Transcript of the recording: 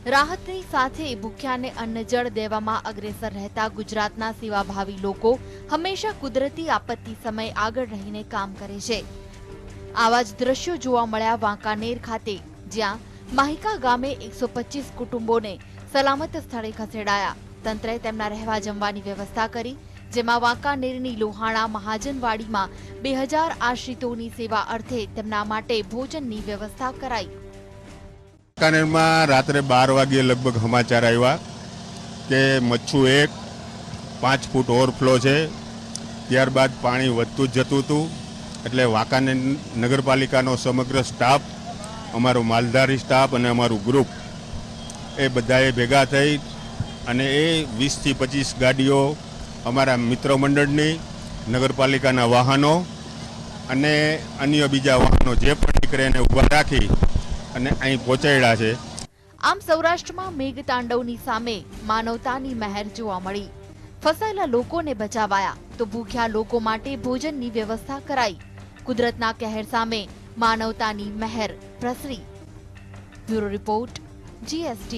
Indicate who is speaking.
Speaker 1: રાહતની સાથે ભૂખ્યાને અન્ન જળ દેવામાં અગ્રેસર રહેતા ગુજરાતના સેવાભાવી લોકો હંમેશા કુદરતી આપત્તિ સમયે આગળ રહીને કામ કરે છે। આવા જ દ્રશ્યો જોવા મળ્યા વાંકાનેર ખાતે, જ્યાં માહિકા ગામે 125 કુટુંબોને સલામત સ્થળે ખસેડાયા। તંત્રે તેમના રહેવા જમવાની વ્યવસ્થા કરી, જેમાં વાંકાનેરની લોહાણા મહાજનવાડીમાં 2000 આશ્રિતોની સેવા અર્થે તેમના માટે ભોજનની વ્યવસ્થા કરાઈ।
Speaker 2: વાંકાનેરમાં રાત્રે 12 વાગ્યે લગભગ સમાચાર આવ્યા કે મચ્છુ 1 5 ફૂટ ઓવરફ્લો છે। ત્યારબાદ પાણી વધતું જ જતું હતું, એટલે વાંકાનેર નગરપાલિકાનો સમગ્ર સ્ટાફ, અમારો માલધારી સ્ટાફ અને અમારું ગ્રુપ એ બધાએ ભેગા થઈ અને એ 20 થી 25 ગાડીઓ અમારા મિત્ર મંડળની, નગરપાલિકાના વાહનો અને અન્ય બીજા વાહનો જે પણ નીકળે એને ઊભા રાખી અને અહીં પહોંચાડ્યા છે।
Speaker 1: આમ સૌરાષ્ટ્રમાં મેઘતાંડવની સામે માનવતાની મહેર જોવા મળી। ફસાયેલા લોકોને બચાવાયા તો ભૂખ્યા લોકો માટે ભોજનની વ્યવસ્થા કરાઈ। કુદરતના કહેર સામે માનવતાની મહેર પ્રસરી। Bureau report, GST।